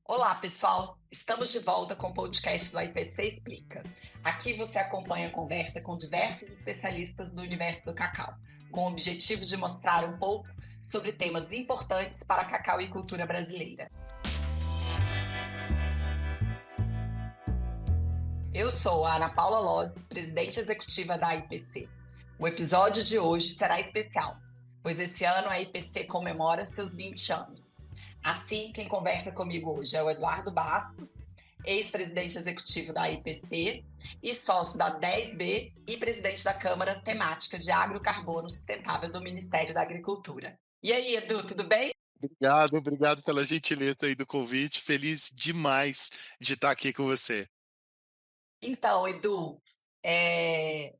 Olá, pessoal! Estamos de volta com o podcast do IPC Explica. Aqui você acompanha a conversa com diversos especialistas do universo do cacau, com o objetivo de mostrar um pouco sobre temas importantes para a cacau e cultura brasileira. Eu sou a Ana Paula Lozzi, presidente executiva da IPC. O episódio de hoje será especial, pois esse ano a IPC comemora seus 20 anos. Assim, quem conversa comigo hoje é o Eduardo Bastos, ex-presidente executivo da IPC e sócio da 10B e presidente da Câmara Temática de Agrocarbono Sustentável do Ministério da Agricultura. E aí, Edu, tudo bem? Obrigado pela gentileza aí do convite. Feliz demais de estar aqui com você. Então, Edu,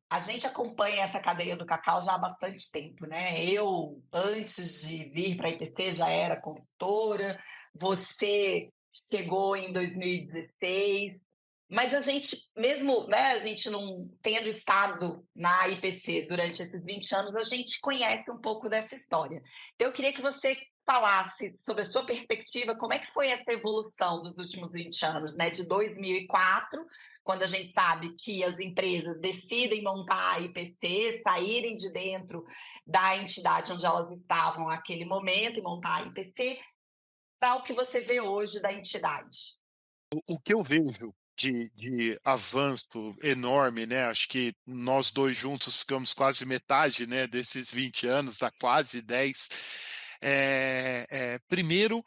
a gente acompanha essa cadeia do cacau já há bastante tempo, né? Eu, antes de vir para a IPC, já era consultora, você chegou em 2016, mas a gente, mesmo, né, a gente não tendo estado na IPC durante esses 20 anos, a gente conhece um pouco dessa história. Então, eu queria que você falasse sobre a sua perspectiva, como é que foi essa evolução dos últimos 20 anos, né? De 2004, quando a gente sabe que as empresas decidem montar a IPC, saírem de dentro da entidade onde elas estavam naquele momento e montar a IPC, para o que você vê hoje da entidade. O que eu vejo de avanço enorme, né? Acho que nós dois juntos ficamos quase metade, né, desses 20 anos, dá quase 10. Primeiro,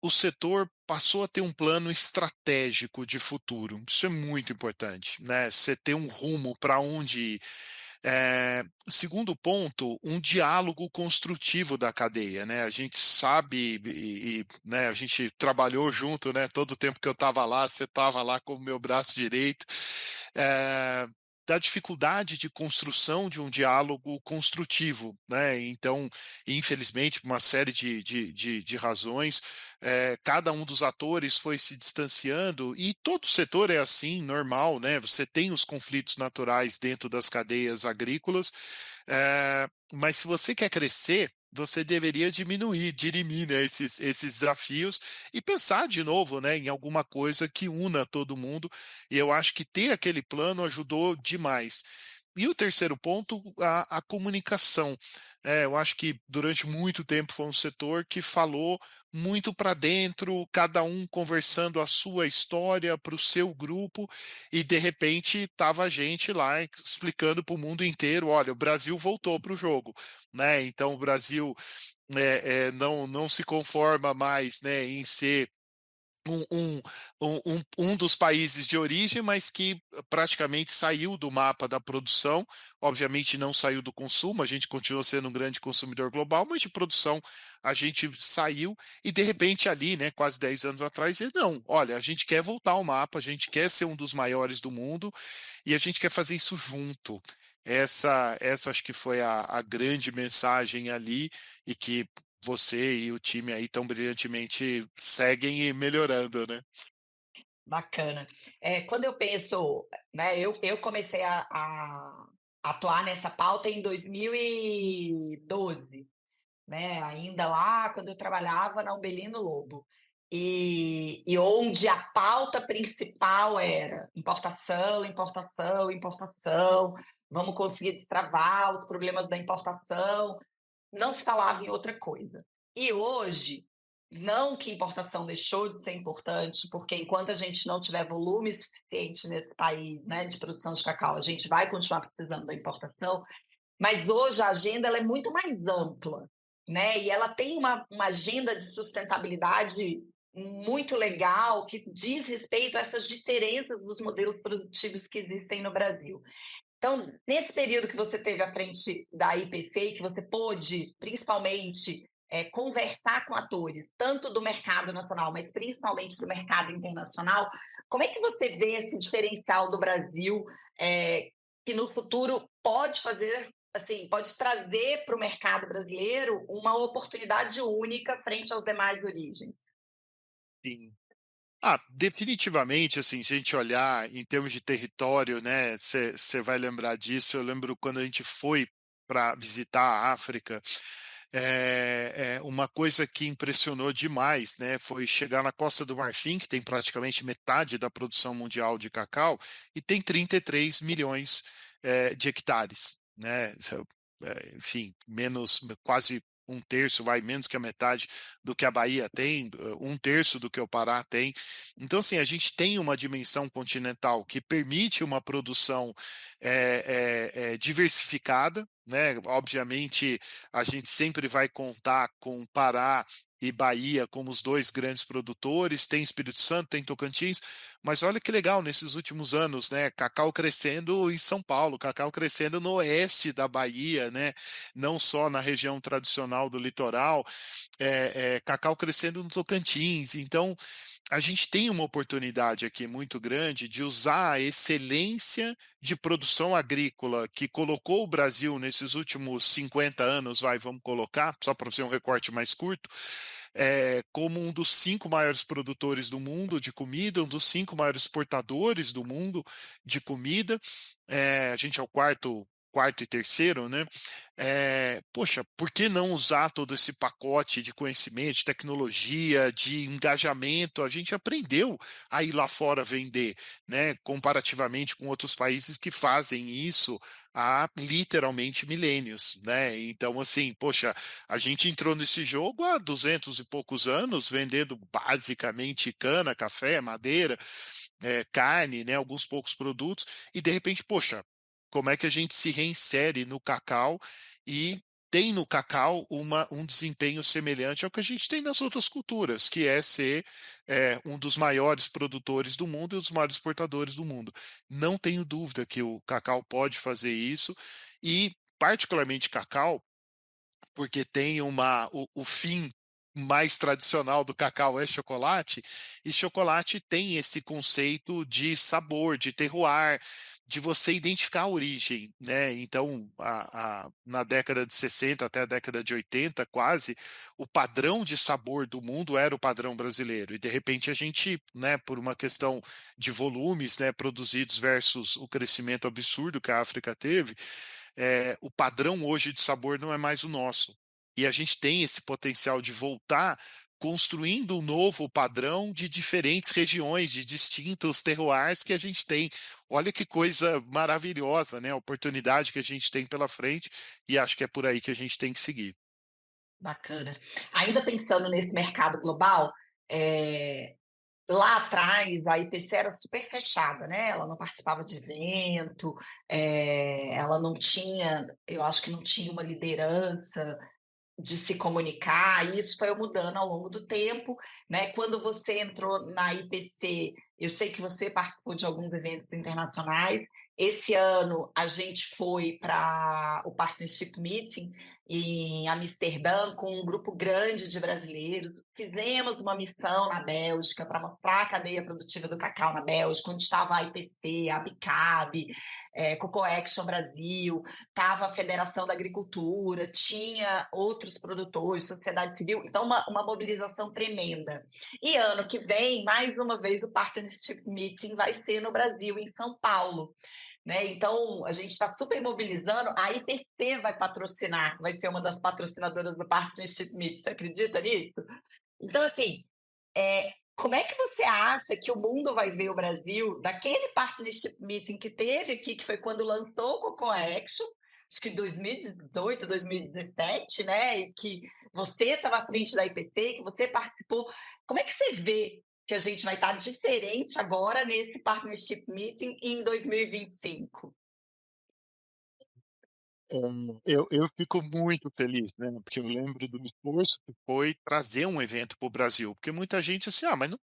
o setor passou a ter um plano estratégico de futuro. Isso é muito importante, né? Você ter um rumo para onde ir. Segundo ponto, um diálogo construtivo da cadeia, né? A gente sabe né, a gente trabalhou junto, né? Todo o tempo que eu estava lá, você estava lá como meu braço direito. É, da dificuldade de construção de um diálogo construtivo, né? Então, infelizmente, por uma série de razões, cada um dos atores foi se distanciando e todo setor é assim, normal, né? Você tem os conflitos naturais dentro das cadeias agrícolas, mas se você quer crescer, você deveria dirimir, né, esses desafios e pensar de novo, né, em alguma coisa que una todo mundo. E eu acho que ter aquele plano ajudou demais. E o terceiro ponto, a comunicação. Eu acho que durante muito tempo foi um setor que falou muito para dentro, cada um conversando a sua história para o seu grupo, e de repente estava a gente lá explicando para o mundo inteiro: olha, o Brasil voltou para o jogo, né? Então o Brasil não se conforma mais, né, em ser um, um, um dos países de origem, mas que praticamente saiu do mapa da produção. Obviamente não saiu do consumo, a gente continua sendo um grande consumidor global, mas de produção a gente saiu e de repente ali, né, quase 10 anos atrás, não, olha, a gente quer voltar ao mapa, a gente quer ser um dos maiores do mundo e a gente quer fazer isso junto. Essa acho que foi a grande mensagem ali e que você e o time aí tão brilhantemente seguem e melhorando, né? Bacana. Quando eu penso, né, eu comecei a atuar nessa pauta em 2012, né, ainda lá quando eu trabalhava na Umbelino Lobo. E onde a pauta principal era importação, importação, importação, vamos conseguir destravar os problemas da importação, não se falava em outra coisa. E hoje, não que importação deixou de ser importante, porque enquanto a gente não tiver volume suficiente nesse país, né, de produção de cacau, a gente vai continuar precisando da importação, mas hoje a agenda ela é muito mais ampla, né? E ela tem uma agenda de sustentabilidade muito legal que diz respeito a essas diferenças dos modelos produtivos que existem no Brasil. Então, nesse período que você teve à frente da IPC, que você pôde, principalmente, conversar com atores, tanto do mercado nacional, mas principalmente do mercado internacional, como é que você vê esse diferencial do Brasil, que no futuro pode fazer, assim, pode trazer para o mercado brasileiro uma oportunidade única frente às demais origens? Sim. Definitivamente, assim, se a gente olhar em termos de território, né, você vai lembrar disso. Eu lembro quando a gente foi para visitar a África, Uma coisa que impressionou demais, né, foi chegar na Costa do Marfim, que tem praticamente metade da produção mundial de cacau, e tem 33 milhões de hectares, né? Enfim, menos, quase um terço, vai menos que a metade do que a Bahia tem, um terço do que o Pará tem. Então, assim, a gente tem uma dimensão continental que permite uma produção diversificada, né? Obviamente, a gente sempre vai contar com Pará e Bahia como os dois grandes produtores, tem Espírito Santo, tem Tocantins, mas olha que legal nesses últimos anos, né? Cacau crescendo em São Paulo, cacau crescendo no oeste da Bahia, né? Não só na região tradicional do litoral, cacau crescendo no Tocantins. Então, a gente tem uma oportunidade aqui muito grande de usar a excelência de produção agrícola que colocou o Brasil nesses últimos 50 anos, vamos colocar, só para fazer um recorte mais curto, como um dos 5 maiores produtores do mundo de comida, um dos 5 maiores exportadores do mundo de comida. A gente é o quarto e terceiro, né? Poxa, por que não usar todo esse pacote de conhecimento, de tecnologia, de engajamento? A gente aprendeu a ir lá fora vender, né? Comparativamente com outros países que fazem isso há literalmente milênios, né? Então, assim, poxa, a gente entrou nesse jogo há 200 e poucos anos, vendendo basicamente cana, café, madeira, carne, né? Alguns poucos produtos, e de repente, poxa, como é que a gente se reinsere no cacau e tem no cacau um desempenho semelhante ao que a gente tem nas outras culturas, que é ser um dos maiores produtores do mundo e um dos maiores exportadores do mundo. Não tenho dúvida que o cacau pode fazer isso, e particularmente cacau, porque tem o fim mais tradicional do cacau é chocolate, e chocolate tem esse conceito de sabor, de terroir, de você identificar a origem, né? Então, na década de 60 até a década de 80, quase, o padrão de sabor do mundo era o padrão brasileiro, e de repente a gente, né, por uma questão de volumes, né, produzidos versus o crescimento absurdo que a África teve, o padrão hoje de sabor não é mais o nosso. E a gente tem esse potencial de voltar construindo um novo padrão de diferentes regiões, de distintos terroirs que a gente tem. Olha que coisa maravilhosa, né? A oportunidade que a gente tem pela frente, e acho que é por aí que a gente tem que seguir. Bacana. Ainda pensando nesse mercado global, lá atrás a IPC era super fechada, né, ela não participava de evento, ela não tinha, eu acho que não tinha uma liderança de se comunicar, e isso foi mudando ao longo do tempo, né. Quando você entrou na IPC, eu sei que você participou de alguns eventos internacionais. Esse ano a gente foi para o Partnership Meeting em Amsterdã com um grupo grande de brasileiros. Fizemos uma missão na Bélgica para mostrar a cadeia produtiva do cacau na Bélgica, onde estava a IPC, a Abicab, Cocoa Action Brasil, estava a Federação da Agricultura, tinha outros produtores, sociedade civil, então uma mobilização tremenda. E ano que vem, mais uma vez, o Partnership Meeting vai ser no Brasil, em São Paulo. Né? Então, a gente está super mobilizando, a IPC vai patrocinar, vai ser uma das patrocinadoras do Partnership Meeting, você acredita nisso? Então, assim, como é que você acha que o mundo vai ver o Brasil daquele Partnership Meeting que teve aqui, que foi quando lançou o Cocoa Action, acho que em 2018, 2017, né? E que você estava à frente da IPC, que você participou. Como é que você vê que a gente vai estar diferente agora nesse Partnership Meeting em 2025? Eu fico muito feliz, né? Porque eu lembro do esforço que foi trazer um evento para o Brasil, porque muita gente assim, mas no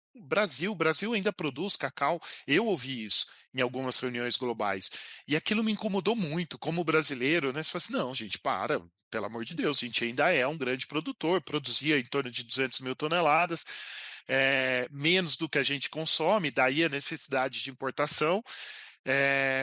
Brasil ainda produz cacau. Eu ouvi isso em algumas reuniões globais, e aquilo me incomodou muito, como brasileiro, né? Você fala assim, não, gente, pelo amor de Deus, a gente ainda é um grande produtor, produzia em torno de 200 mil toneladas, menos do que a gente consome, daí a necessidade de importação.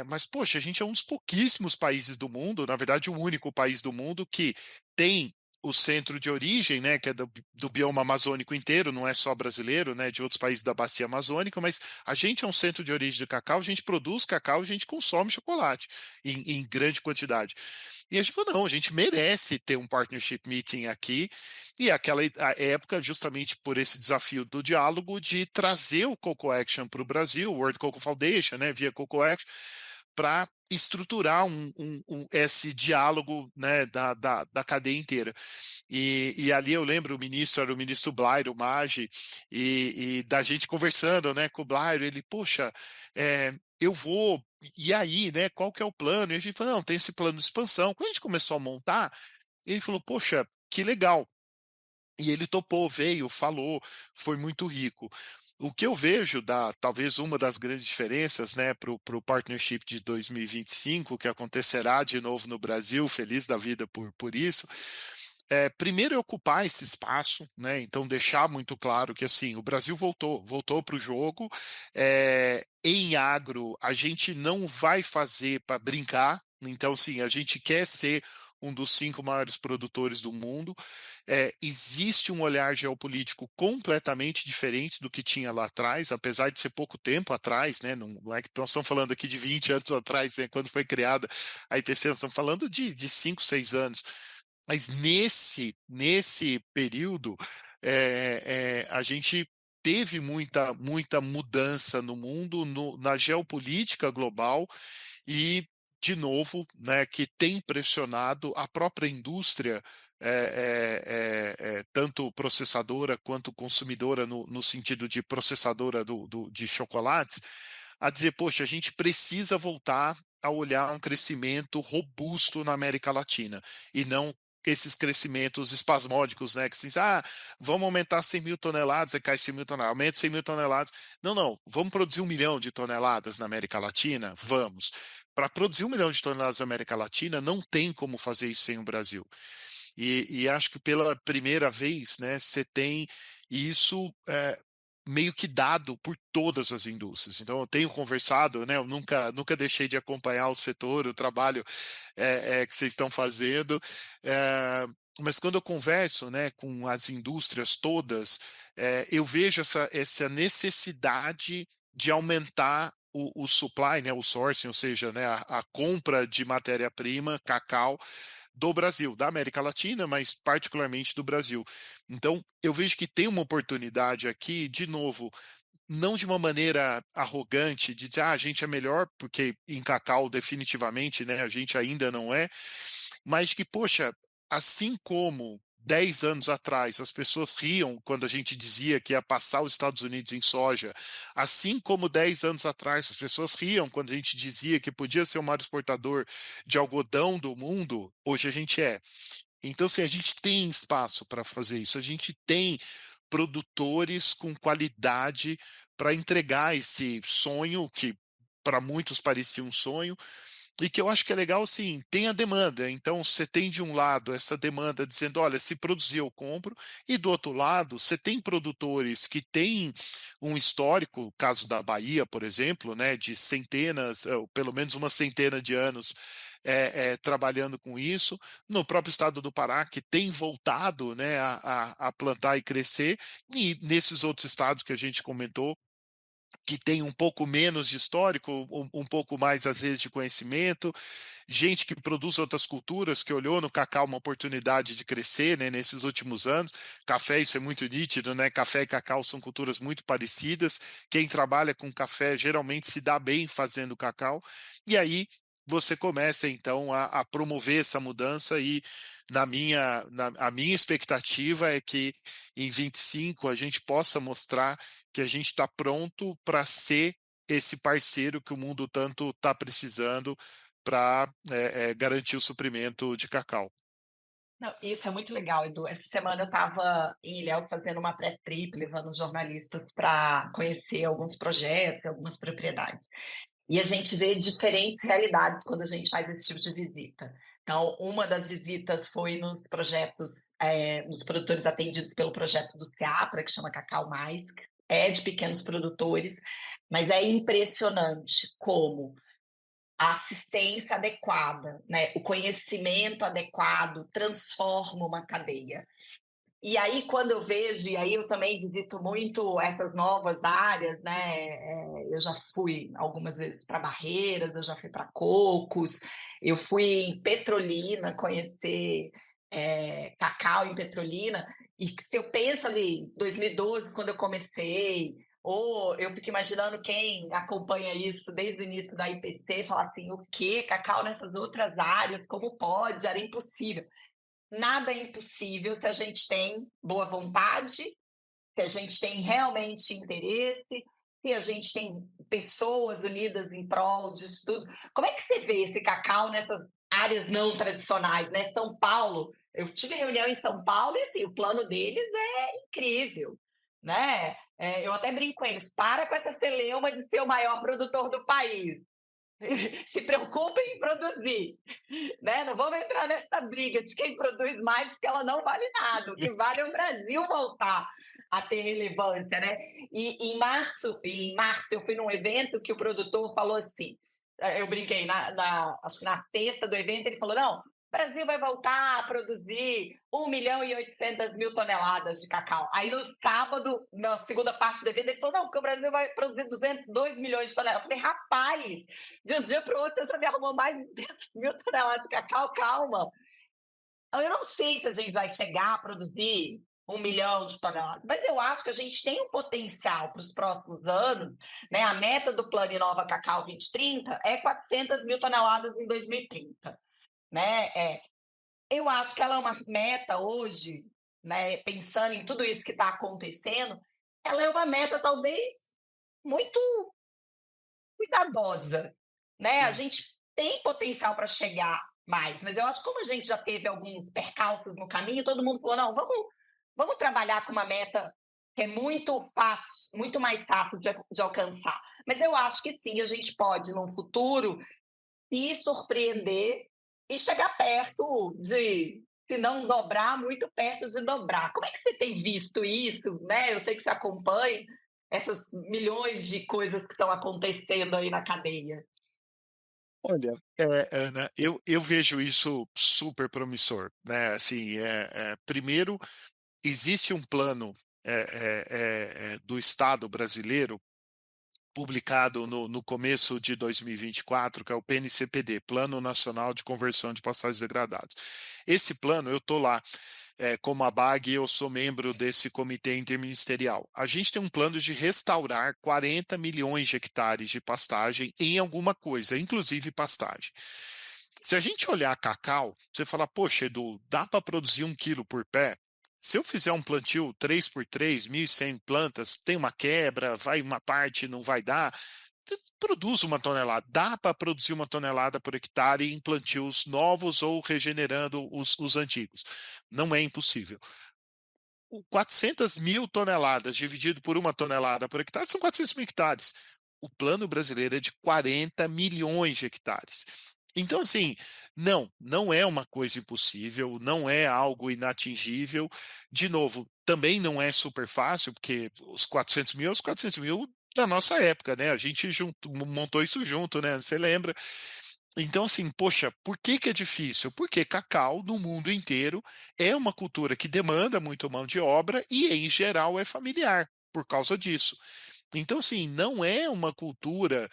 Mas, poxa, a gente é um dos pouquíssimos países do mundo, na verdade, o único país do mundo que tem o centro de origem, né, que é do bioma amazônico inteiro, não é só brasileiro, né, de outros países da bacia amazônica, mas a gente é um centro de origem do cacau, a gente produz cacau, a gente consome chocolate em grande quantidade. E a gente falou, não, a gente merece ter um partnership meeting aqui, e aquela a época, justamente por esse desafio do diálogo, de trazer o Coco Action para o Brasil, o World Coco Foundation, né, via Coco Action, para estruturar esse diálogo, né, da cadeia inteira. E ali eu lembro, o ministro era o ministro Blairo Maggi, e da gente conversando, né, com o Blairo, ele, poxa, eu vou, e aí, né, qual que é o plano? E a gente falou, não, tem esse plano de expansão. Quando a gente começou a montar, ele falou, poxa, que legal. E ele topou, veio, falou, foi muito rico. O que eu vejo talvez uma das grandes diferenças, né, para o partnership de 2025, que acontecerá de novo no Brasil, feliz da vida por isso, primeiro é ocupar esse espaço, né? Então deixar muito claro que assim o Brasil voltou para o jogo. Em agro a gente não vai fazer para brincar. Então, sim, a gente quer ser um dos 5 maiores produtores do mundo. Existe um olhar geopolítico completamente diferente do que tinha lá atrás, apesar de ser pouco tempo atrás, né? Não é que nós estamos falando aqui de 20 anos atrás, né? Quando foi criada a IPC, nós estamos falando de 5, 6 anos. Mas nesse período, a gente teve muita mudança no mundo, na geopolítica global, e, de novo, né, que tem pressionado a própria indústria, tanto processadora quanto consumidora, no sentido de processadora de chocolates, a dizer, poxa, a gente precisa voltar a olhar um crescimento robusto na América Latina, e não esses crescimentos espasmódicos, né? Que assim, vamos aumentar 100 mil toneladas, aí cai 100 mil toneladas, aumenta 100 mil toneladas. Não, não, vamos produzir 1 milhão de toneladas na América Latina? Vamos. Para produzir 1 milhão de toneladas na América Latina, não tem como fazer isso sem o Brasil. E acho que pela primeira vez, né, você tem isso meio que dado por todas as indústrias. Então, eu tenho conversado, né, eu nunca deixei de acompanhar o setor, o trabalho que vocês estão fazendo, é, mas quando eu converso, né, com as indústrias todas, eu vejo essa necessidade de aumentar o supply, né, o sourcing, ou seja, né, a compra de matéria-prima, cacau, do Brasil, da América Latina, mas particularmente do Brasil. Então, eu vejo que tem uma oportunidade aqui, de novo, não de uma maneira arrogante, de dizer, a gente é melhor, porque em cacau definitivamente, né, a gente ainda não é, mas que, poxa, assim como 10 anos atrás as pessoas riam quando a gente dizia que ia passar os Estados Unidos em soja, assim como 10 anos atrás as pessoas riam quando a gente dizia que podia ser o maior exportador de algodão do mundo, hoje a gente é. Então, assim, a gente tem espaço para fazer isso, a gente tem produtores com qualidade para entregar esse sonho que para muitos parecia um sonho, e que eu acho que é legal, assim, tem a demanda. Então, você tem de um lado essa demanda dizendo, olha, se produzir eu compro, e do outro lado, você tem produtores que têm um histórico, o caso da Bahia, por exemplo, né, de centenas, ou pelo menos uma centena de anos trabalhando com isso, no próprio estado do Pará, que tem voltado, né, a plantar e crescer, e nesses outros estados que a gente comentou, que tem um pouco menos de histórico, um pouco mais, às vezes, de conhecimento, gente que produz outras culturas, que olhou no cacau uma oportunidade de crescer, né, nesses últimos anos. Café, isso é muito nítido, né? Café e cacau são culturas muito parecidas. Quem trabalha com café geralmente se dá bem fazendo cacau. E aí você começa, então, a promover essa mudança, e a minha expectativa é que em 25 a gente possa mostrar que a gente está pronto para ser esse parceiro que o mundo tanto está precisando para garantir o suprimento de cacau. Não, isso é muito legal, Edu. Essa semana eu estava em Ilhéus fazendo uma pré-trip, levando os jornalistas para conhecer alguns projetos, algumas propriedades. E a gente vê diferentes realidades quando a gente faz esse tipo de visita. Então, uma das visitas foi nos projetos, nos produtores atendidos pelo projeto do Seapra, que chama Cacau Mais, que é de pequenos produtores, mas é impressionante como a assistência adequada, né, o conhecimento adequado transforma uma cadeia. E aí, quando eu vejo, e aí eu também visito muito essas novas áreas, né? Eu já fui algumas vezes para Barreiras, eu já fui para Cocos, eu fui em Petrolina conhecer cacau em Petrolina, e se eu penso ali, 2012, quando eu comecei, ou eu fico imaginando quem acompanha isso desde o início da IPC, falar assim, o quê? Cacau nessas outras áreas, como pode? Era impossível. Nada é impossível se a gente tem boa vontade, se a gente tem realmente interesse, se a gente tem pessoas unidas em prol disso tudo. Como é que você vê esse cacau nessas áreas não tradicionais, né? São Paulo, eu tive reunião em São Paulo e assim, o plano deles é incrível, né? Eu até brinco com eles, para com essa celeuma de ser o maior produtor do país. Se preocupem em produzir, né? Não vamos entrar nessa briga de quem produz mais, porque ela não vale nada. O que vale é o Brasil voltar a ter relevância, né? E em março eu fui num evento que o produtor falou assim, eu brinquei, acho que na sexta do evento ele falou, não, o Brasil vai voltar a produzir 1.800.000 toneladas de cacau. Aí no sábado, na segunda parte do evento, ele falou, não, porque o Brasil vai produzir 202 milhões de toneladas. Eu falei, rapaz, de um dia para o outro, você já me arrumou mais de 200.000 toneladas de cacau, calma. Eu não sei se a gente vai chegar a produzir 1 milhão de toneladas, mas eu acho que a gente tem um potencial para os próximos anos, né? A meta do Plano Inova Cacau 2030 é 400.000 toneladas em 2030, né? Eu acho que ela é uma meta hoje, né? Pensando em tudo isso que está acontecendo, ela é uma meta talvez muito cuidadosa, né? A Sim. gente tem potencial para chegar mais, mas eu acho que como a gente já teve alguns percalços no caminho, todo mundo falou, não, vamos trabalhar com uma meta que é muito fácil, muito mais fácil de alcançar. Mas eu acho que sim, a gente pode, num futuro, se surpreender e chegar perto se não dobrar, muito perto de dobrar. Como é que você tem visto isso, né? Eu sei que você acompanha essas milhões de coisas que estão acontecendo aí na cadeia. Olha, Ana, eu vejo isso super promissor, né? Assim, primeiro, existe um plano do Estado brasileiro publicado no começo de 2024, que é o PNCPD, Plano Nacional de Conversão de Passagens Degradados. Esse plano, eu estou lá como a BAG, eu sou membro desse comitê interministerial. A gente tem um plano de restaurar 40 milhões de hectares de pastagem em alguma coisa, inclusive pastagem. Se a gente olhar cacau, você fala, poxa, Edu, dá para produzir 1 quilo por pé? Se eu fizer um plantio 3x3, 1.100 plantas, tem uma quebra, vai uma parte, não vai dar, produz 1 tonelada. Dá para produzir 1 tonelada por hectare em plantios novos ou regenerando os antigos. Não é impossível. 400.000 toneladas dividido por 1 tonelada por hectare são 400 mil hectares. O plano brasileiro é de 40 milhões de hectares. Então, assim, não é uma coisa impossível, não é algo inatingível. De novo, também não é super fácil, porque os 400 mil, os 400 mil da nossa época, né? A gente montou isso junto, né? Você lembra? Então, assim, poxa, por que que é difícil? Porque cacau, no mundo inteiro, é uma cultura que demanda muito mão de obra e, em geral, é familiar por causa disso. Então, assim, não é uma cultura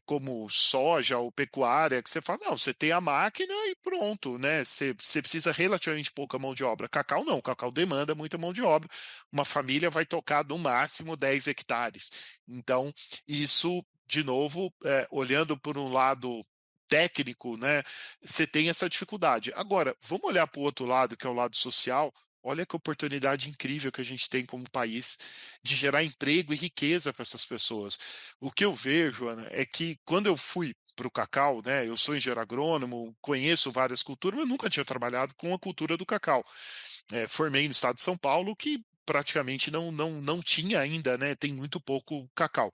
como soja ou pecuária, que você fala, não, você tem a máquina e pronto, né? Você precisa relativamente pouca mão de obra. Cacau não, cacau demanda muita mão de obra. Uma família vai tocar no máximo 10 hectares. Então, isso, de novo, olhando por um lado técnico, né? Você tem essa dificuldade. Agora, vamos olhar para o outro lado, que é o lado social. Olha que oportunidade incrível que a gente tem como país de gerar emprego e riqueza para essas pessoas. O que eu vejo, Ana, é que quando eu fui para o cacau, né, eu sou engenheiro agrônomo, conheço várias culturas, mas nunca tinha trabalhado com a cultura do cacau. Formei no estado de São Paulo, que praticamente não tinha ainda, né, tem muito pouco cacau.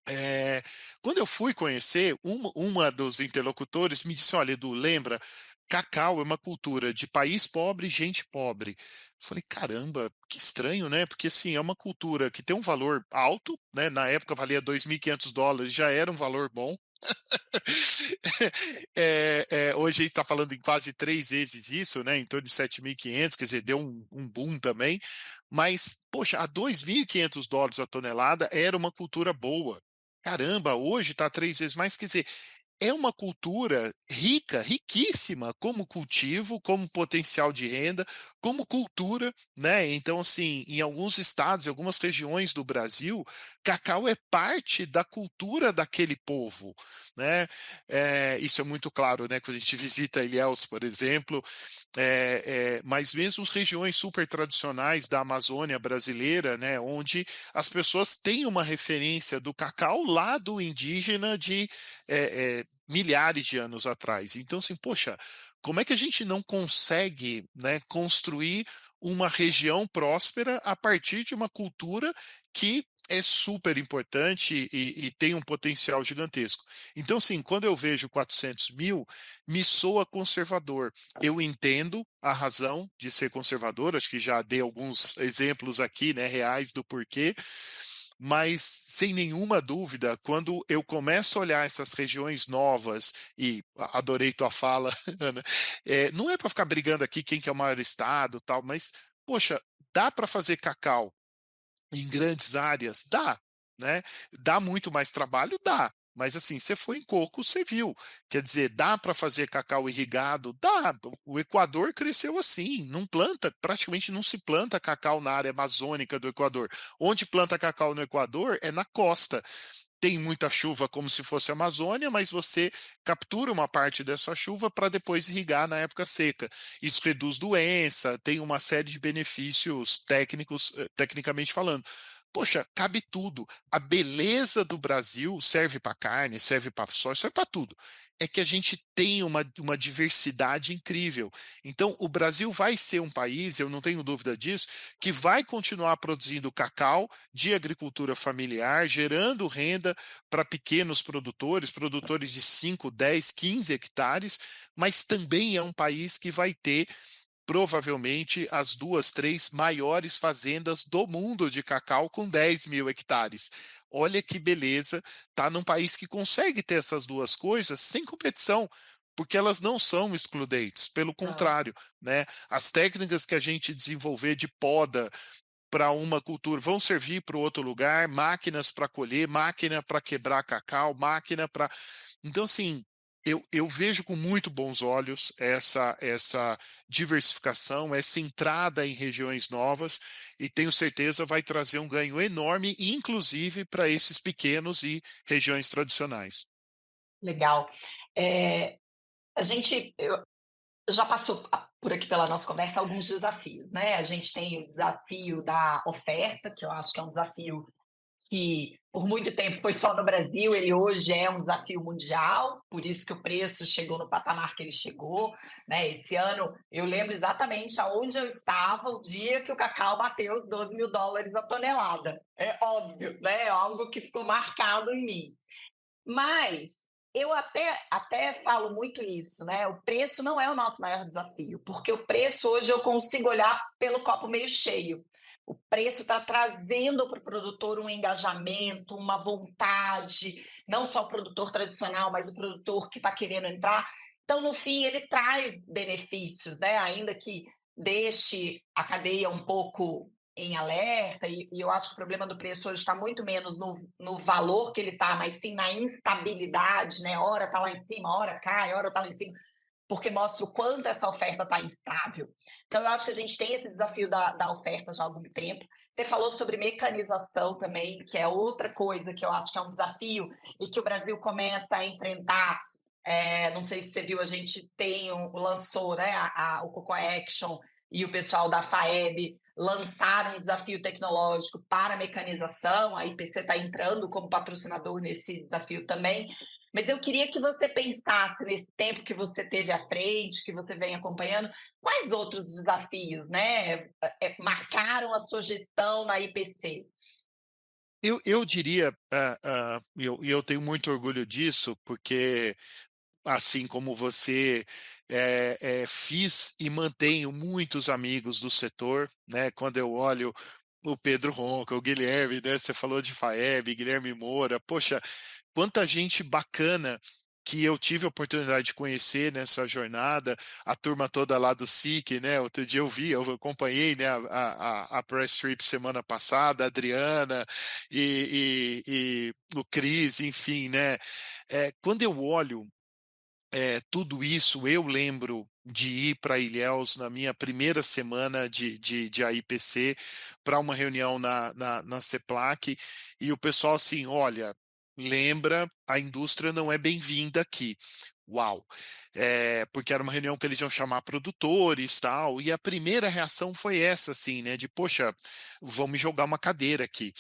É, quando eu fui conhecer, uma dos interlocutores me disse: Olha, Edu, lembra, cacau é uma cultura de país pobre e gente pobre. Eu falei: caramba, que estranho, né? Porque assim, é uma cultura que tem um valor alto, né? Na época valia US$ 2.500, já era um valor bom, Hoje a gente está falando em quase 3 vezes isso, né? Em torno de 7.500, quer dizer, deu um boom também. Mas, poxa, a US$ 2.500 a tonelada era uma cultura boa. Caramba, hoje está 3 vezes mais. Quer dizer, é uma cultura rica, riquíssima, como cultivo, como potencial de renda, como cultura, né? Então, assim, em alguns estados, em algumas regiões do Brasil, cacau é parte da cultura daquele povo, né? Isso é muito claro, né? Quando a gente visita Ilhéus, por exemplo, mas mesmo as regiões super tradicionais da Amazônia brasileira, né, onde as pessoas têm uma referência do cacau lá do indígena de milhares de anos atrás. Então, assim, poxa, como é que a gente não consegue, né, construir uma região próspera a partir de uma cultura que é super importante e tem um potencial gigantesco. Então, sim, quando eu vejo 400 mil, me soa conservador. Eu entendo a razão de ser conservador, acho que já dei alguns exemplos aqui, né, reais do porquê, mas sem nenhuma dúvida, quando eu começo a olhar essas regiões novas, e adorei tua fala, Ana, não é para ficar brigando aqui quem que é o maior estado, tal, mas, poxa, dá para fazer cacau em grandes áreas? Dá, né? Dá muito mais trabalho? Dá. Mas assim, você foi em coco, você viu. Quer dizer, dá para fazer cacau irrigado? Dá. O Equador cresceu assim, não planta, praticamente não se planta cacau na área amazônica do Equador. Onde planta cacau no Equador é na costa. Tem muita chuva como se fosse a Amazônia, mas você captura uma parte dessa chuva para depois irrigar na época seca. Isso reduz doença, tem uma série de benefícios técnicos, tecnicamente falando. Poxa, cabe tudo. A beleza do Brasil serve para carne, serve para soja, serve para tudo. É que a gente tem uma diversidade incrível. Então, o Brasil vai ser um país, eu não tenho dúvida disso, que vai continuar produzindo cacau de agricultura familiar, gerando renda para pequenos produtores, produtores de 5, 10, 15 hectares, mas também é um país que vai ter provavelmente as duas, três maiores fazendas do mundo de cacau com 10 mil hectares. Olha que beleza, tá num país que consegue ter essas duas coisas sem competição. Porque elas não são excludentes, pelo Não. contrário, né? As técnicas que a gente desenvolver de poda para uma cultura, vão servir para outro lugar, máquinas para colher, máquina para quebrar cacau, máquina para. Então, assim, eu vejo com muito bons olhos essa diversificação, essa entrada em regiões novas, e tenho certeza vai trazer um ganho enorme, inclusive para esses pequenos e regiões tradicionais. Legal. Eh, a gente já passou por aqui pela nossa conversa alguns desafios, né? A gente tem o desafio da oferta, que eu acho que é um desafio que por muito tempo foi só no Brasil, ele hoje é um desafio mundial, por isso que o preço chegou no patamar que ele chegou, né? Esse ano eu lembro exatamente aonde eu estava o dia que o cacau bateu os US$ 12.000 a tonelada. É óbvio, né? É algo que ficou marcado em mim. Mas eu até falo muito isso, né? O preço não é o nosso maior desafio, porque o preço hoje eu consigo olhar pelo copo meio cheio. O preço está trazendo para o produtor um engajamento, uma vontade, não só o produtor tradicional, mas o produtor que está querendo entrar. Então, no fim, ele traz benefícios, né? Ainda que deixe a cadeia um pouco em alerta, e eu acho que o problema do preço hoje está muito menos no valor que ele está, mas sim na instabilidade, né? Hora está lá em cima, hora cai, hora está lá em cima, porque mostra o quanto essa oferta está instável. Então, eu acho que a gente tem esse desafio da oferta já há algum tempo. Você falou sobre mecanização também, que é outra coisa que eu acho que é um desafio e que o Brasil começa a enfrentar. Não sei se você viu, a gente lançou, né, o Coco Action, e o pessoal da FAEB lançaram um desafio tecnológico para a mecanização. A IPC está entrando como patrocinador nesse desafio também. Mas eu queria que você pensasse nesse tempo que você teve à frente, que você vem acompanhando, quais outros desafios, né, marcaram a sua gestão na IPC? Eu diria, e eu tenho muito orgulho disso, porque assim como você, fiz e mantenho muitos amigos do setor, né? Quando eu olho o Pedro Ronca, o Guilherme, né? Você falou de Faeb, Guilherme Moura. Poxa, quanta gente bacana que eu tive a oportunidade de conhecer nessa jornada, a turma toda lá do SIC, né? Outro dia eu vi, eu acompanhei, né, a Press Trip semana passada, a Adriana e o Cris, enfim, né? Quando eu olho tudo isso, eu lembro de ir para Ilhéus na minha primeira semana de AIPC para uma reunião na CEPLAC, e o pessoal assim, olha, lembra, a indústria não é bem-vinda aqui. Uau! Porque era uma reunião que eles iam chamar produtores, tal, e a primeira reação foi essa, assim, né, de, poxa, vão me jogar uma cadeira aqui.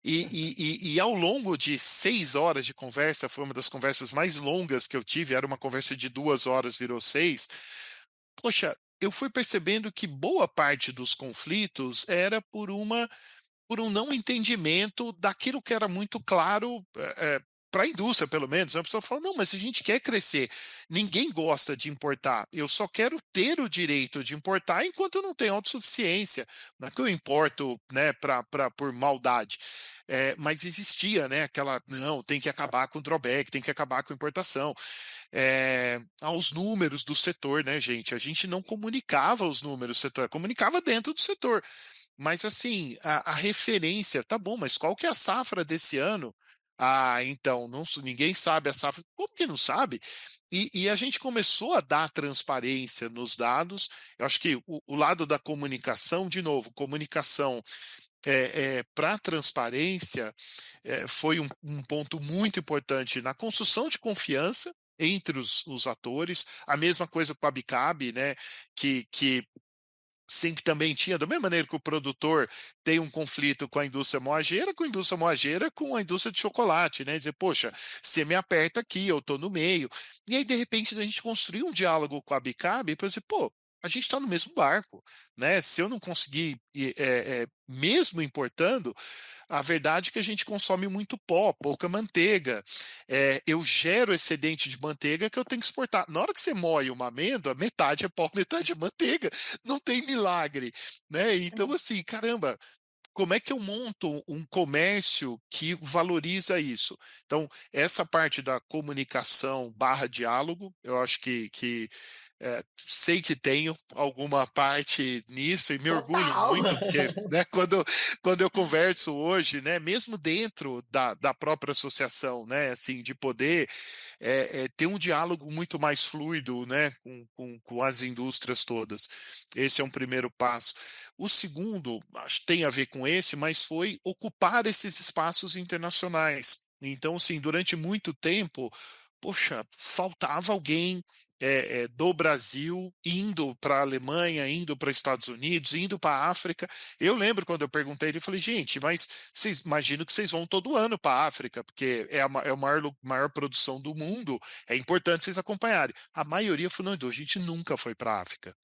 E ao longo de 6 horas de conversa, foi uma das conversas mais longas que eu tive, era uma conversa de 2 horas, virou 6. Poxa, eu fui percebendo que boa parte dos conflitos era por um não entendimento daquilo que era muito claro para a indústria, pelo menos. A pessoa fala, não, mas se a gente quer crescer, ninguém gosta de importar. Eu só quero ter o direito de importar enquanto eu não tenho autossuficiência. Não é que eu importo, né, por maldade. Mas existia, né, aquela, não, tem que acabar com o drawback, tem que acabar com a importação. Aos números do setor, né, gente? A gente não comunicava os números do setor, comunicava dentro do setor. Mas assim, a referência, tá bom, mas qual que é a safra desse ano? Ah, então, não, ninguém sabe a safra. Como que não sabe? E a gente começou a dar transparência nos dados. Eu acho que o lado da comunicação, de novo, comunicação para transparência foi um ponto muito importante na construção de confiança entre os atores. A mesma coisa com a Bicab, né? Que sempre também tinha, da mesma maneira que o produtor tem um conflito com a indústria moageira, com a indústria de chocolate, né? Dizer, poxa, você me aperta aqui, eu estou no meio. E aí, de repente, a gente construiu um diálogo com a Bicab para dizer, pô, a gente está no mesmo barco, né? Se eu não conseguir, mesmo importando, a verdade é que a gente consome muito pó, pouca manteiga. Eu gero excedente de manteiga que eu tenho que exportar. Na hora que você moe uma amêndoa, metade é pó, metade é manteiga. Não tem milagre, né? Então, assim, caramba, como é que eu monto um comércio que valoriza isso? Então, essa parte da comunicação barra diálogo, eu acho que sei que tenho alguma parte nisso e me orgulho Total. muito, porque né, quando eu converso hoje, né, mesmo dentro da própria associação, né, assim, de poder ter um diálogo muito mais fluido, né, com as indústrias todas. Esse é um primeiro passo. O segundo, acho que tem a ver com esse, mas foi ocupar esses espaços internacionais. Então, assim, durante muito tempo, poxa, faltava alguém do Brasil indo para a Alemanha, indo para os Estados Unidos, indo para a África. Eu lembro quando eu perguntei ele, eu falei, gente, mas vocês imaginam que vocês vão todo ano para a África, porque é a maior produção do mundo, é importante vocês acompanharem. A maioria falou, não, Edu, a gente nunca foi para a África.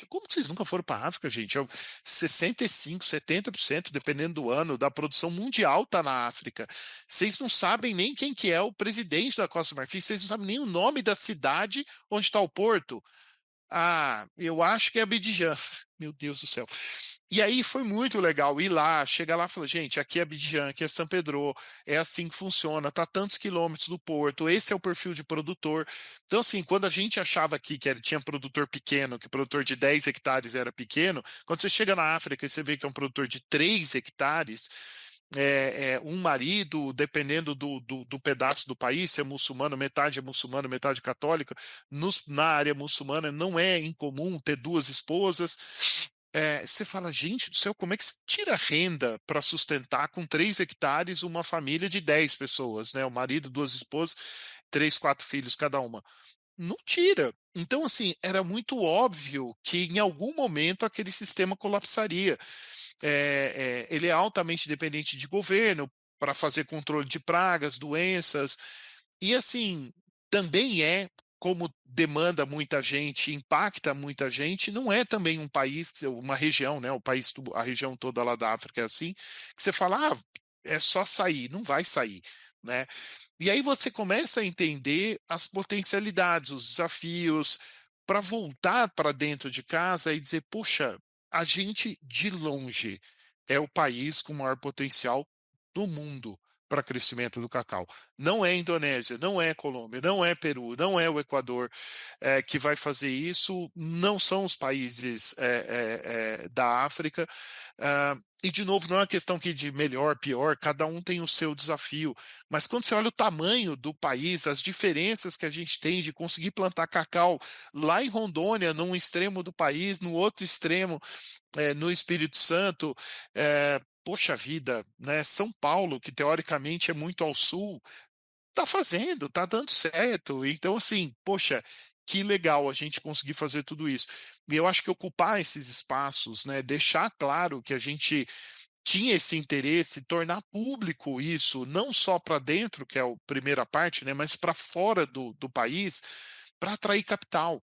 Como que vocês nunca foram para a África, gente? 65, 70%, dependendo do ano, da produção mundial está na África. Vocês não sabem nem quem que é o presidente da Costa do Marfim, vocês não sabem nem o nome da cidade onde está o porto. Ah, eu acho que é Abidjan. Meu Deus do céu. E aí foi muito legal ir lá, chegar lá e falar, gente, aqui é Abidjan, aqui é São Pedro, é assim que funciona, tá a tantos quilômetros do porto, esse é o perfil de produtor. Então, assim, quando a gente achava aqui que tinha produtor pequeno, que produtor de 10 hectares era pequeno, quando você chega na África e você vê que é um produtor de 3 hectares, um marido, dependendo do pedaço do país, se é muçulmano, metade católica, na área muçulmana não é incomum ter duas esposas. Você fala, gente do céu, como é que se tira renda para sustentar com 3 hectares uma família de 10 pessoas, né? O marido, duas esposas, três, quatro filhos cada uma. Não tira. Então, assim, era muito óbvio que em algum momento aquele sistema colapsaria. Ele é altamente dependente de governo para fazer controle de pragas, doenças, e assim, também como demanda muita gente, impacta muita gente, não é também um país, uma região, né? O país, a região toda lá da África é assim, que você fala, é só sair, não vai sair, né? E aí você começa a entender as potencialidades, os desafios, para voltar para dentro de casa e dizer, puxa, a gente de longe é o país com maior potencial no mundo para crescimento do cacau. Não é Indonésia, não é Colômbia, não é Peru, não é o Equador que vai fazer isso, não são os países da África. E, de novo, não é uma questão que de melhor, pior, cada um tem o seu desafio. Mas quando você olha o tamanho do país, as diferenças que a gente tem de conseguir plantar cacau lá em Rondônia, num extremo do país, no outro extremo, no Espírito Santo, poxa vida, né? São Paulo, que teoricamente é muito ao sul, tá fazendo, tá dando certo. Então, assim, poxa, que legal a gente conseguir fazer tudo isso. E eu acho que ocupar esses espaços, né? Deixar claro que a gente tinha esse interesse, tornar público isso, não só para dentro, que é a primeira parte, né? Mas para fora do país, para atrair capital.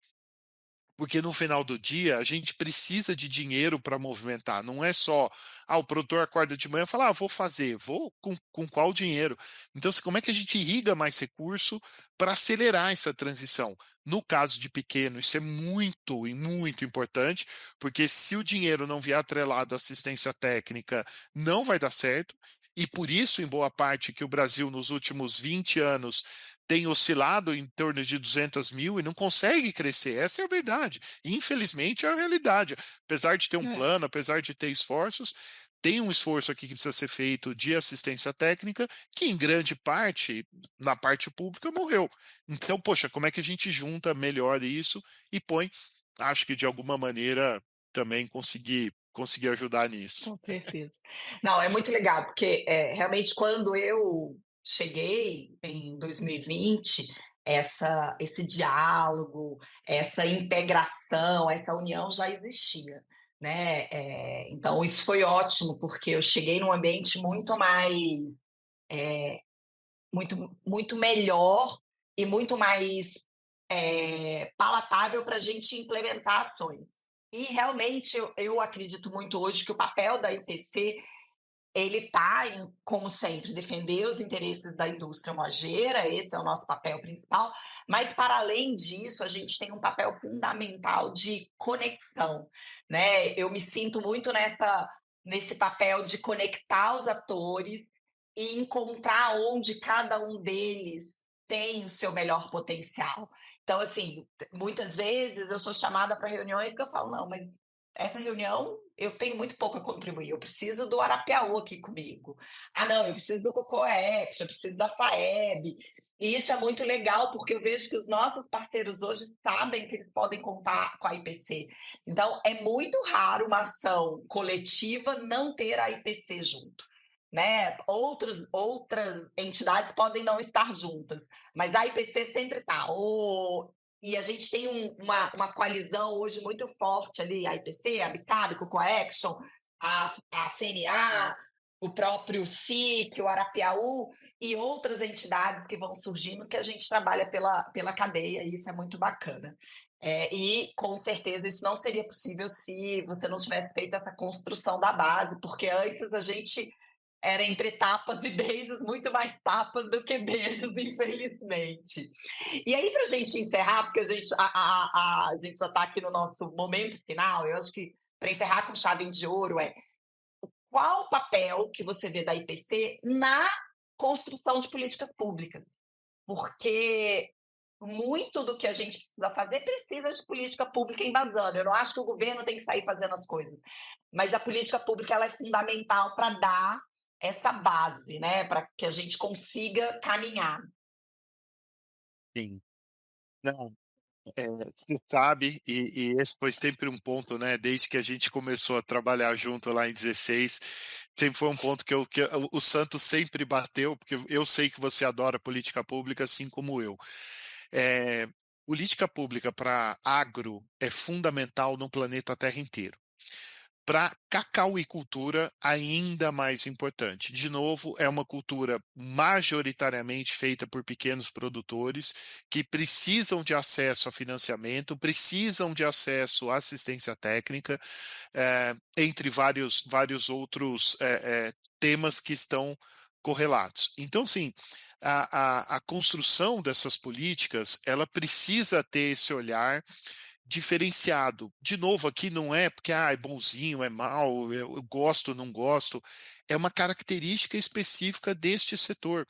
Porque no final do dia a gente precisa de dinheiro para movimentar. Não é só, o produtor acorda de manhã e fala, vou fazer, vou com qual dinheiro? Então, assim, como é que a gente irriga mais recurso para acelerar essa transição? No caso de pequeno, isso é muito e muito importante, porque se o dinheiro não vier atrelado à assistência técnica, não vai dar certo. E por isso, em boa parte, que o Brasil, nos últimos 20 anos, tem oscilado em torno de 200 mil e não consegue crescer. Essa é a verdade. Infelizmente, é a realidade. Apesar de ter um É. plano, apesar de ter esforços, tem um esforço aqui que precisa ser feito de assistência técnica, que em grande parte, na parte pública, morreu. Então, poxa, como é que a gente junta melhor isso e põe, acho que de alguma maneira também conseguir ajudar nisso. Com certeza. Não, é muito legal, porque, realmente quando eu cheguei em 2020, esse diálogo, essa integração, essa união já existia, né. Então isso foi ótimo, porque eu cheguei num ambiente muito mais, muito melhor e muito mais, palatável para a gente implementar ações. E realmente eu acredito muito hoje que o papel da IPC ele está em, como sempre, defender os interesses da indústria moageira, esse é o nosso papel principal, mas para além disso, a gente tem um papel fundamental de conexão, né? Eu me sinto muito nesse papel de conectar os atores e encontrar onde cada um deles tem o seu melhor potencial. Então, assim, muitas vezes eu sou chamada para reuniões que eu falo, não, mas essa reunião eu tenho muito pouco a contribuir, eu preciso do Arapiaú aqui comigo. Ah, não, eu preciso do Cocoex, eu preciso da FAEB. E isso é muito legal, porque eu vejo que os nossos parceiros hoje sabem que eles podem contar com a IPC. Então, é muito raro uma ação coletiva não ter a IPC junto. Né? Outras entidades podem não estar juntas, mas a IPC sempre está. E a gente tem uma coalizão hoje muito forte ali, a IPC, a Bicab, o Coaction, a CNA, o próprio SIC, o Arapiaú e outras entidades que vão surgindo que a gente trabalha pela cadeia, e isso é muito bacana. E com certeza isso não seria possível se você não tivesse feito essa construção da base, porque antes a gente era entre tapas e beijos, muito mais tapas do que beijos, infelizmente. E aí, para a gente encerrar, porque a gente já está aqui no nosso momento final, eu acho que para encerrar com chave de ouro qual o papel que você vê da IPC na construção de políticas públicas? Porque muito do que a gente precisa fazer precisa de política pública embasando. Eu não acho que o governo tem que sair fazendo as coisas, mas a política pública ela é fundamental para dar essa base, né, para que a gente consiga caminhar. Sim. Não, você sabe, e esse foi sempre um ponto, né? Desde que a gente começou a trabalhar junto lá em 16, sempre foi um ponto que o Santos sempre bateu, porque eu sei que você adora política pública, assim como eu. É, política pública para agro é fundamental no planeta Terra inteiro. Para cacauicultura, ainda mais importante. De novo, é uma cultura majoritariamente feita por pequenos produtores que precisam de acesso a financiamento, precisam de acesso à assistência técnica, entre vários outros temas que estão correlatos. Então, sim, a construção dessas políticas, ela precisa ter esse olhar diferenciado. De novo, aqui não é porque é bonzinho, é mal, eu gosto, não gosto. É uma característica específica deste setor.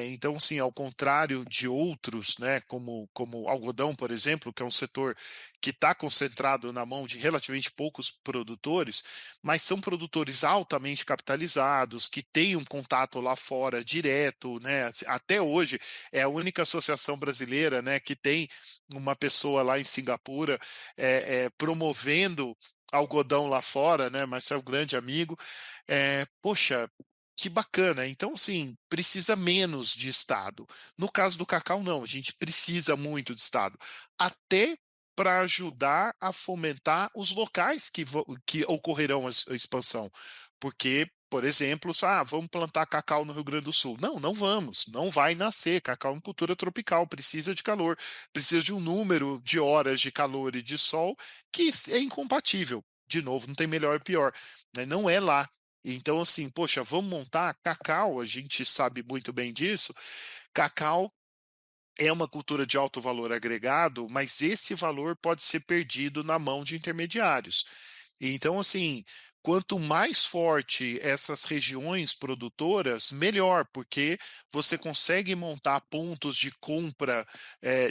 Então, assim, ao contrário de outros, né, como algodão, por exemplo, que é um setor que está concentrado na mão de relativamente poucos produtores, mas são produtores altamente capitalizados, que têm um contato lá fora direto, né? Até hoje é a única associação brasileira, né, que tem uma pessoa lá em Singapura promovendo algodão lá fora, né? Mas é um grande amigo. Poxa, que bacana. Então, assim, precisa menos de Estado. No caso do cacau, não. A gente precisa muito de Estado. Até para ajudar a fomentar os locais que ocorrerão a expansão. Porque, por exemplo, vamos plantar cacau no Rio Grande do Sul. Não, não vamos. Não vai nascer. Cacau é uma cultura tropical, precisa de calor, precisa de um número de horas de calor e de sol que é incompatível. De novo, não tem melhor e pior, né? Não é lá. Então, assim, poxa, vamos montar cacau, a gente sabe muito bem disso. Cacau é uma cultura de alto valor agregado, mas esse valor pode ser perdido na mão de intermediários. Então, assim, quanto mais forte essas regiões produtoras, melhor, porque você consegue montar pontos de compra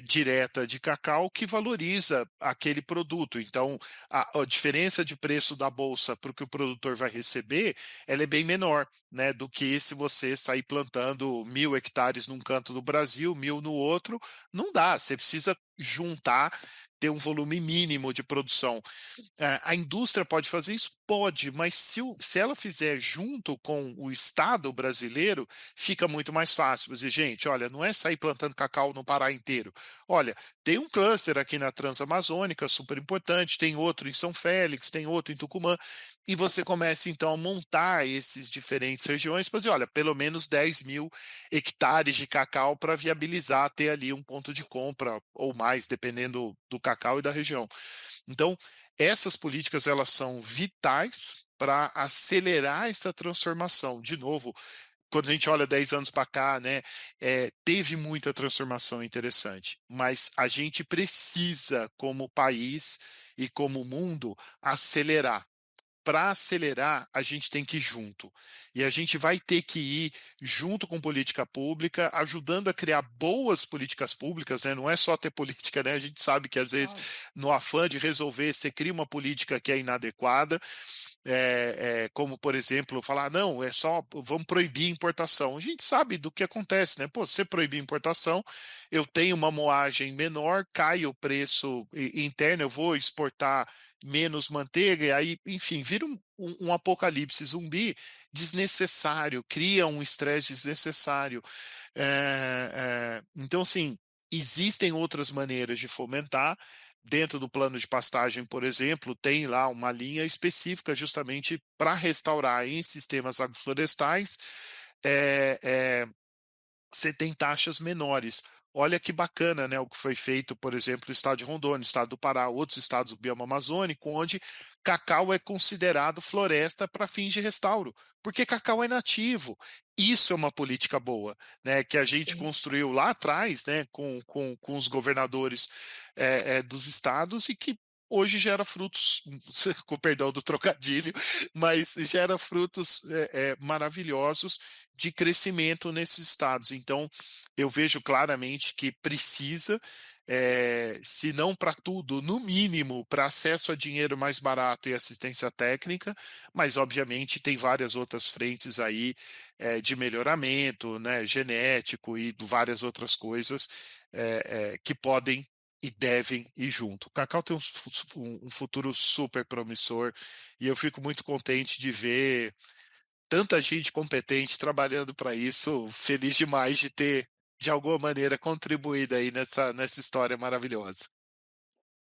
direta de cacau que valoriza aquele produto. Então, a diferença de preço da bolsa para o que o produtor vai receber, ela é bem menor, né, do que se você sair plantando 1.000 hectares num canto do Brasil, 1.000 no outro, não dá. Você precisa juntar, ter um volume mínimo de produção. A indústria pode fazer isso? Pode, mas se ela fizer junto com o Estado brasileiro, fica muito mais fácil. Dizer, gente, olha, não é sair plantando cacau no Pará inteiro. Olha, tem um cluster aqui na Transamazônica, super importante, tem outro em São Félix, tem outro em Tucumã, e você começa então a montar esses diferentes regiões para dizer, olha, pelo menos 10.000 hectares de cacau para viabilizar ter ali um ponto de compra ou mais, dependendo do cacau e da região. Então, essas políticas elas são vitais para acelerar essa transformação. De novo, quando a gente olha 10 anos para cá, né, teve muita transformação interessante, mas a gente precisa, como país e como mundo, acelerar. Para acelerar, a gente tem que ir junto. E a gente vai ter que ir junto com política pública, ajudando a criar boas políticas públicas, né? Não é só ter política, né? A gente sabe que às vezes, Claro. no afã de resolver, você cria uma política que é inadequada, como, por exemplo, falar, não, é só, vamos proibir importação. A gente sabe do que acontece, né? Pô, se você proibir importação, eu tenho uma moagem menor, cai o preço interno, eu vou exportar menos manteiga, e aí, enfim, vira um apocalipse zumbi desnecessário, cria um estresse desnecessário. Então, assim, existem outras maneiras de fomentar. Dentro do plano de pastagem, por exemplo, tem lá uma linha específica justamente para restaurar em sistemas agroflorestais. É, é, você tem taxas menores. Olha que bacana, né, o que foi feito, por exemplo, no estado de Rondônia, no estado do Pará, outros estados do bioma amazônico, onde cacau é considerado floresta para fins de restauro, porque cacau é nativo. Isso é uma política boa, né, que a gente Sim. construiu lá atrás, né, com os governadores dos estados e que hoje gera frutos, com perdão do trocadilho, mas gera frutos maravilhosos de crescimento nesses estados. Então, eu vejo claramente que precisa, se não para tudo, no mínimo para acesso a dinheiro mais barato e assistência técnica, mas obviamente tem várias outras frentes aí de melhoramento, né, genético e várias outras coisas que podem e devem ir junto. O cacau tem um futuro super promissor e eu fico muito contente de ver tanta gente competente trabalhando para isso. Feliz demais de ter, de alguma maneira, contribuído aí nessa história maravilhosa.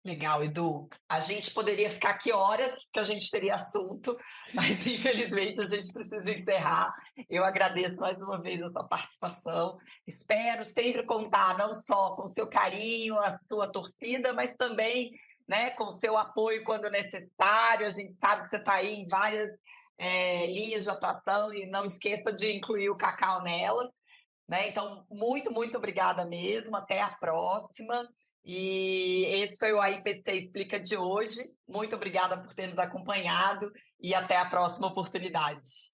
Legal, Edu. A gente poderia ficar aqui horas, que a gente teria assunto, mas infelizmente a gente precisa encerrar. Eu agradeço mais uma vez a sua participação. Espero sempre contar não só com o seu carinho, a sua torcida, mas também, né, com o seu apoio quando necessário. A gente sabe que você está aí em várias linhas de atuação e não esqueça de incluir o cacau nelas. Né? Então, muito, muito obrigada mesmo. Até a próxima. E esse foi o AIPC Explica de hoje. Muito obrigada por ter nos acompanhado e até a próxima oportunidade.